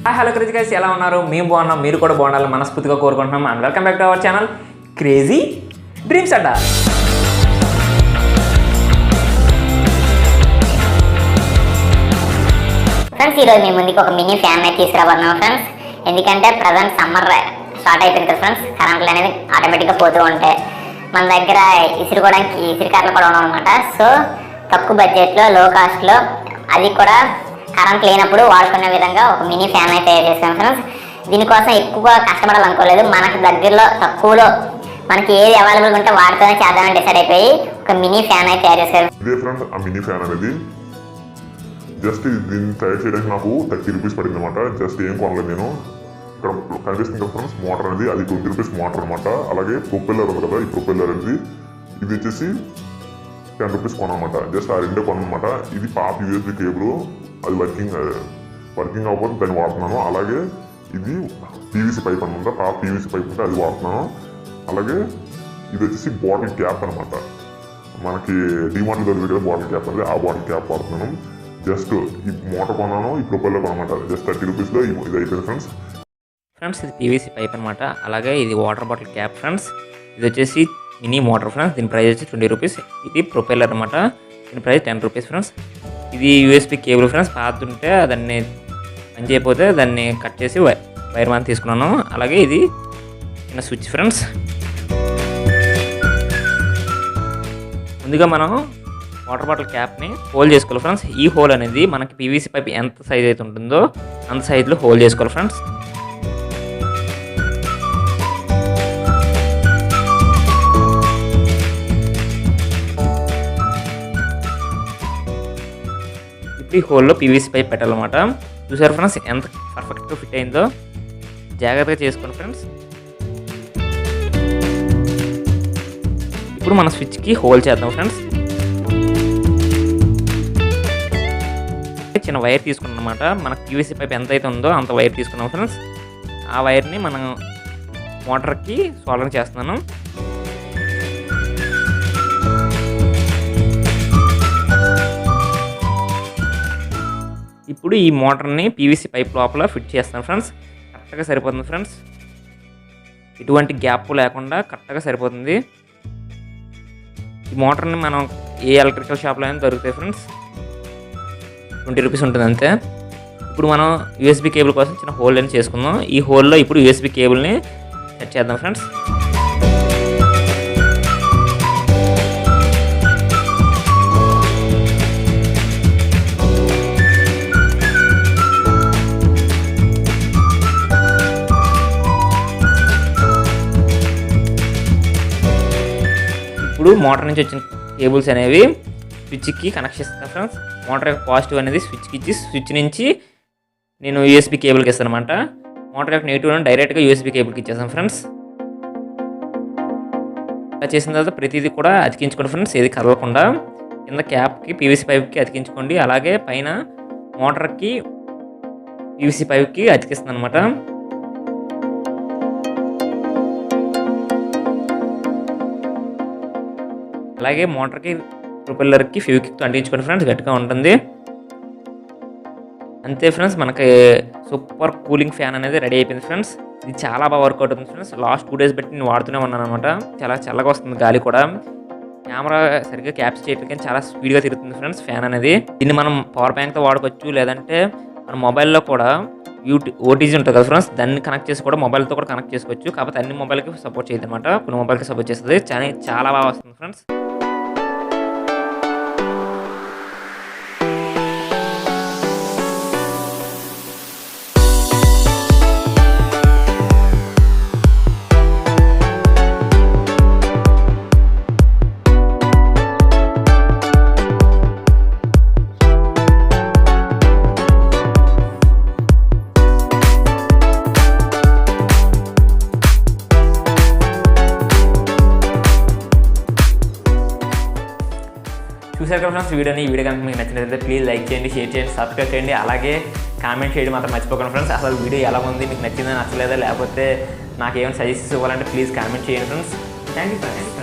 Hi hello crazy guys, ఎలా ఉన్నారు? మేము బాగున్నాం, మీరు కూడా బాగుండాలని మనస్ఫూర్తిగా కోరుకుంటున్నాం. And welcome back to our channel crazy dreams Adda. Friends, ఈరోజు మీ ముందుకు ఒక మినీ ఫ్యాన్ అయితే తీసుకురాబోతున్నాం ఫ్రెండ్స్. ఎందుకంటే ప్రజెంట్ సమ్మర్ స్టార్ట్ అయిపోయింది కదా ఫ్రెండ్స్. కరెంట్లు అనేది ఆటోమేటిక్గా పోతూ ఉంటాయి. మన దగ్గర ఇసురుకోవడానికి ఇసురుకర్రలు కూడా ఉన్నాయన్నమాట. సో తక్కువ బడ్జెట్లో లో కాస్ట్లో అది కూడా కరెంట్ లేనప్పుడు వాడుకునే విధంగా ఒక మినీ ఫ్యాన్ అయితే తయారు చేసాం ఫ్రెండ్స్. దీనికోసం ఎక్కువ కష్టపడాలనుకోలేదు. మనకి దగ్గరలో తక్కువలో మనకి ఏది అవైలబుల్ ఉంటే వాటితోనే చేద్దామని డిసైడ్ అయిపోయి ఒక మినీ ఫ్యాన్ అయితే తయారు చేశారు. ఇదే ఫ్రెండ్స్ ఆ మినీ ఫ్యాన్ అనేది జస్ట్ దీన్ని తయారు చేయడానికి నాకు 30 రూపీస్ పడింది అనమాట. జస్ట్ ఏం కొనలేదు నేను. ఇక్కడ కనిపిస్తుంది కదా ఫ్రెండ్స్, మోటార్ అనేది అది 20 రూపీస్ మోటార్ అనమాట. అలాగే ప్రొపెల్లర్ ఉంది కదా, ఈ ప్రొపెల్లర్ అనేది ఇది వచ్చేసి 10 రూపీస్ కొనమాట. జస్ట్ ఆ రెండే కొనమాట. ఇది పాత యూఎస్బి కేబుల్, అది వర్కింగ్ అవ్వకపోతే దాన్ని వాడుతున్నాను. అలాగే ఇది పీవీసీ పైప్ అనమాట. పాత పీవీసీ పైప్ ఉంటే అది వాడుతున్నాను. అలాగే ఇది వచ్చేసి బాటిల్ క్యాప్ అనమాట. మనకి డిమార్ట్లో దొరికింది కదా బాటిల్ క్యాప్ అనేది, ఆ బాటిల్ క్యాప్ వాడుతున్నాను. జస్ట్ ఈ మోటార్ కొన్నాను, ఈ ప్రొపెల్లర్ కొనమాట. జస్ట్ 30 రూపీస్లో ఇది అయిపోయింది ఫ్రెండ్స్. ఇది పీవీసీ పైప్ అనమాట. అలాగే ఇది వాటర్ బాటిల్ క్యాప్ ఫ్రెండ్స్. ఇది వచ్చేసి మినీ మోటార్ ఫ్రెండ్స్. దీని ప్రైస్ వచ్చి 20 రూపీస్. ఇది ప్రొపెల్లర్ అనమాట. దీని ప్రైస్ 10 రూపీస్ ఫ్రెండ్స్. ఇది యూఎస్బి కేబుల్ ఫ్రెండ్స్. పాత ఉంటే దాన్ని పని చేయకపోతే దాన్ని కట్ చేసి వైర్ మాత్రం తీసుకున్నాను. అలాగే ఇది చిన్న స్విచ్ ఫ్రెండ్స్. ముందుగా మనం వాటర్ బాటిల్ క్యాప్ని హోల్ చేసుకోవాలి ఫ్రెండ్స్. ఈ హోల్ అనేది మనకి పీవీసీ పైప్ ఎంత సైజ్ అయితే ఉంటుందో అంత సైజులో హోల్ చేసుకోవాలి ఫ్రెండ్స్. ఇప్పుడు ఈ హోల్లో పీవీసీ పైప్ పెట్టాలన్నమాట. చూసారు ఫ్రెండ్స్ ఎంత పర్ఫెక్ట్గా ఫిట్ అయిందో. జాగ్రత్తగా చేసుకోండి ఫ్రెండ్స్. ఇప్పుడు మన స్విచ్కి హోల్ చేద్దాం ఫ్రెండ్స్. చిన్న వైర్ తీసుకున్నాం అనమాట. మనకు పీవీసీ పైప్ ఎంత అయితే ఉందో అంత వైర్ తీసుకున్నాం ఫ్రెండ్స్. ఆ వైర్ని మనం మోటార్కి సోల్డరింగ్ చేస్తున్నాను. ఇప్పుడు ఈ మోటార్ని పీవీసీ పైప్ లోపల ఫిట్ చేస్తాను ఫ్రెండ్స్. కరెక్ట్గా సరిపోతుంది ఫ్రెండ్స్. ఎటువంటి గ్యాప్ లేకుండా కరెక్ట్గా సరిపోతుంది. ఈ మోటార్ని మనం ఏ ఎలక్ట్రికల్ షాప్లో అయినా దొరుకుతాయి ఫ్రెండ్స్. 20 రూపీస్ ఉంటుంది అంతే. ఇప్పుడు మనం యూఎస్బీ కేబుల్ కోసం చిన్న హోల్ అని చేసుకుందాం. ఈ హోల్లో ఇప్పుడు యూఎస్బీ కేబుల్ని సెట్ చేద్దాం ఫ్రెండ్స్. ఇప్పుడు మోటార్ నుంచి వచ్చిన కేబుల్స్ అనేవి స్విచ్కి కనెక్ట్ చేస్తాను ఫ్రెండ్స్. మోటార్ యొక్క పాజిటివ్ అనేది స్విచ్కి ఇచ్చి స్విచ్ నుంచి నేను యూఎస్బీ కేబుల్కి ఇస్తాను అనమాట. మోటార్ యొక్క నెగిటివ్ డైరెక్ట్గా యూఎస్బీ కేబుల్కి ఇచ్చేస్తాను ఫ్రెండ్స్. అలా చేసిన తర్వాత ప్రతిదీ కూడా అతికించుకోండి ఫ్రెండ్స్. ఏది కదలకుండా కింద క్యాప్కి పీవీసీ పైప్కి అతికించుకోండి. అలాగే పైన మోటార్కి పీవీసీ పైప్కి అతికిస్తాను అనమాట. అలాగే మోటార్కి ప్రొపెల్లర్కి ఫెవిక్విక్తో అంటించుకోండి ఫ్రెండ్స్. గట్టిగా ఉంటుంది. అంతే ఫ్రెండ్స్, మనకి సూపర్ కూలింగ్ ఫ్యాన్ అనేది రెడీ అయిపోయింది ఫ్రెండ్స్. ఇది చాలా బాగా వర్కౌట్ అవుతుంది ఫ్రెండ్స్. లాస్ట్ 2 డేస్ బట్టి నేను వాడుతూనే ఉన్నాను అనమాట. చాలా చల్లగా వస్తుంది గాలి కూడా. కెమెరా సరిగ్గా క్యాప్చర్ చేయడానికి చాలా స్పీడ్గా తిరుగుతుంది ఫ్రెండ్స్ ఫ్యాన్ అనేది. దీన్ని మనం పవర్ బ్యాంక్తో వాడుకోవచ్చు. లేదంటే మన మొబైల్లో కూడా ఓటీజీ ఉంటుంది కదా ఫ్రెండ్స్, దాన్ని కనెక్ట్ చేసి కూడా మొబైల్తో కూడా కనెక్ట్ చేసుకోవచ్చు. కాకపోతే అన్ని మొబైల్కి సపోర్ట్ చేయదు అనమాట. కొన్ని మొబైల్కి సపోర్ట్ చేస్తుంది. చాలా బాగా వస్తుంది ఫ్రెండ్స్. చూసారు కదా ఫ్రెండ్స్ వీడియో కనుక మీకు నచ్చినట్లయితే ప్లీజ్ లైక్ చేయండి, షేర్ చేయండి, సబ్స్క్రైబ్ చేయండి. అలాగే కామెంట్ చేయడం మాత్రం మర్చిపోకండి ఫ్రెండ్స్. అసలు వీడియో ఎలా ఉంది, మీకు నచ్చిందా నచ్చలేదా, లేకపోతే నాకు ఏమైనా సజెషన్స్ ఇవ్వాలంటే ప్లీజ్ కామెంట్ చేయండి ఫ్రెండ్స్. Thank you friends.